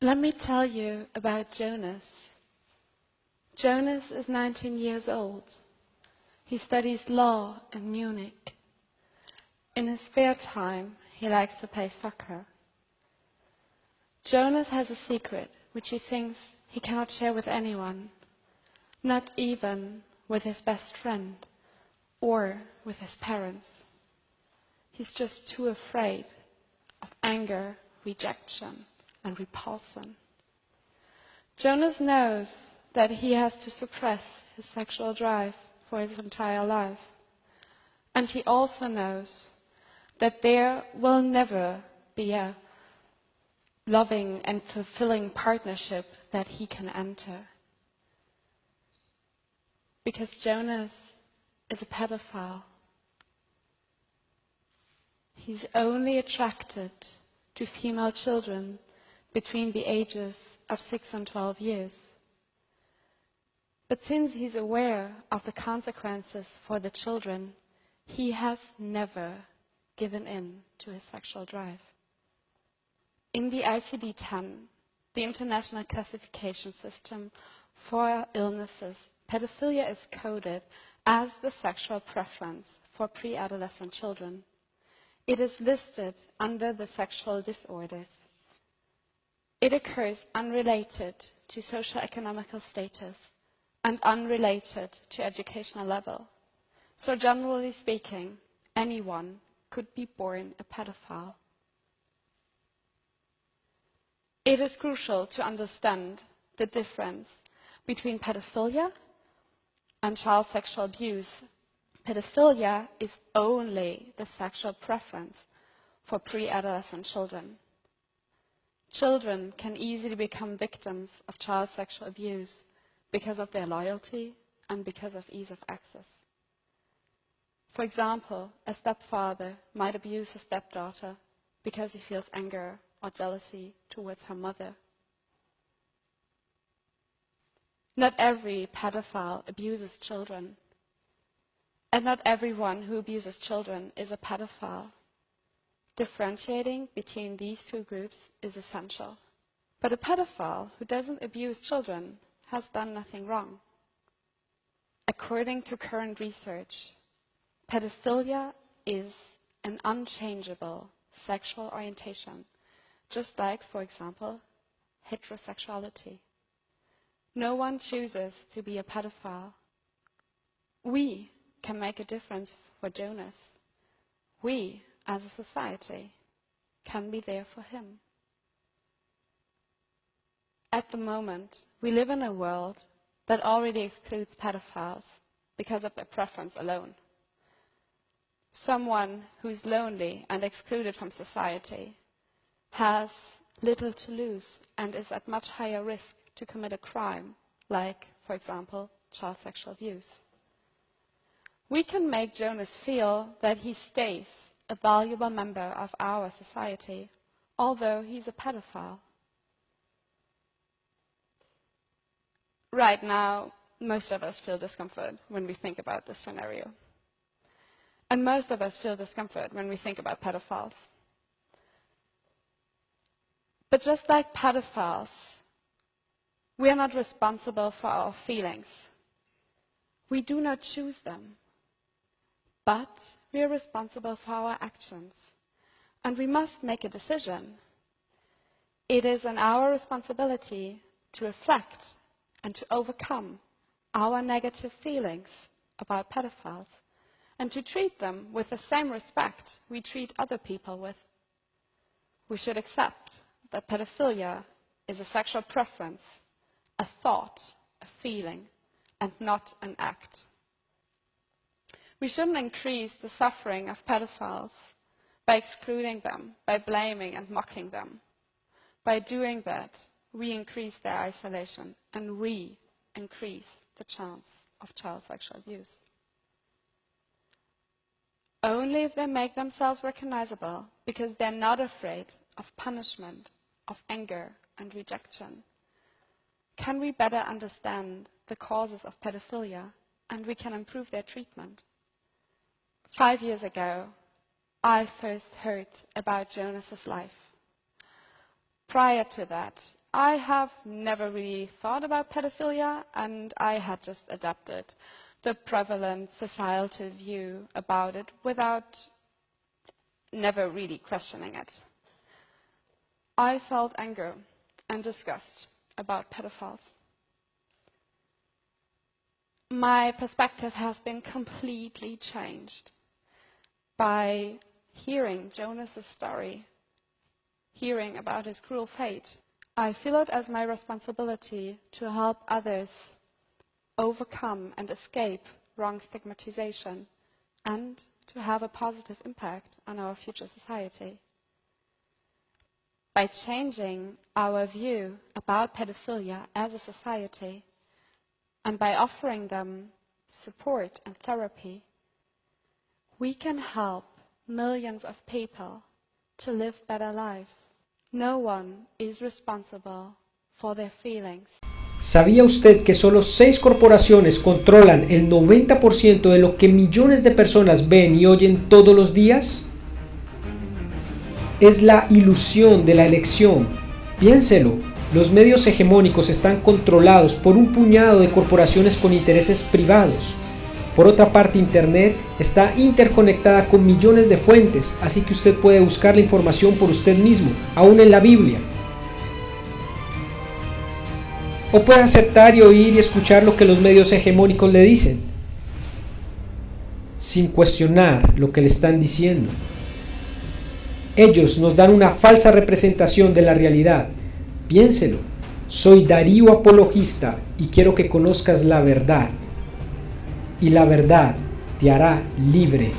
Let me tell you about Jonas. Jonas is 19 years old. He studies law in Munich. In his spare time, he likes to play soccer. Jonas has a secret which he thinks he cannot share with anyone, not even with his best friend or with his parents. He's just too afraid of anger, rejection, and repulsion. Jonas knows that he has to suppress his sexual drive for his entire life. And he also knows that there will never be a loving and fulfilling partnership that he can enter. Because Jonas is a pedophile. He's only attracted to female children between the ages of 6 and 12 years. But since he's aware of the consequences for the children, he has never given in to his sexual drive. In the ICD-10, the International Classification System for Illnesses, pedophilia is coded as the sexual preference for pre-adolescent children. It is listed under the sexual disorders. It occurs unrelated to socio-economical status and unrelated to educational level. So generally speaking, anyone could be born a pedophile. It is crucial to understand the difference between pedophilia and child sexual abuse. Pedophilia is only the sexual preference for pre-adolescent children. Children can easily become victims of child sexual abuse because of their loyalty and because of ease of access. For example, a stepfather might abuse his stepdaughter because he feels anger or jealousy towards her mother. Not every pedophile abuses children, and not everyone who abuses children is a pedophile. Differentiating between these two groups is essential. But a pedophile who doesn't abuse children has done nothing wrong. According to current research, pedophilia is an unchangeable sexual orientation, just like, for example, heterosexuality. No one chooses to be a pedophile. We can make a difference for Jonas. We, as a society, can be there for him. At the moment, we live in a world that already excludes pedophiles because of their preference alone. Someone who is lonely and excluded from society has little to lose and is at much higher risk to commit a crime, like, for example, child sexual abuse. We can make Jonas feel that he stays a valuable member of our society, although he's a pedophile. Right now, most of us feel discomfort when we think about this scenario. And most of us feel discomfort when we think about pedophiles. But just like pedophiles, we are not responsible for our feelings. We do not choose them. But we are responsible for our actions. And we must make a decision. It is in our responsibility to reflect and to overcome our negative feelings about pedophiles and to treat them with the same respect we treat other people with. We should accept that pedophilia is a sexual preference, a thought, a feeling, and not an act. We shouldn't increase the suffering of pedophiles by excluding them, by blaming and mocking them. By doing that, we increase their isolation and we increase the chance of child sexual abuse. Only if they make themselves recognizable, because they're not afraid of punishment, of anger and rejection, can we better understand the causes of pedophilia and we can improve their treatment. 5 years ago, I first heard about Jonas's life. Prior to that, I have never really thought about pedophilia, and I had just adapted the prevalent societal view about it without never really questioning it. I felt anger and disgust about pedophiles. My perspective has been completely changed by hearing Jonas's story, hearing about his cruel fate. I feel it as my responsibility to help others overcome and escape wrong stigmatization and to have a positive impact on our future society. By changing our view about pedophilia as a society and by offering them support and therapy, we can help millions of people to live better lives. No one is responsible for their feelings. ¿Sabía usted que solo 6 corporaciones controlan el 90% de lo que millones de personas ven y oyen todos los días? Es la ilusión de la elección. Piénselo, los medios hegemónicos están controlados por un puñado de corporaciones con intereses privados. Por otra parte, Internet está interconectada con millones de fuentes, así que usted puede buscar la información por usted mismo, aún en la Biblia. O puede aceptar y oír y escuchar lo que los medios hegemónicos le dicen, sin cuestionar lo que le están diciendo. Ellos nos dan una falsa representación de la realidad. Piénselo, soy Darío apologista y quiero que conozcas la verdad. Y la verdad te hará libre.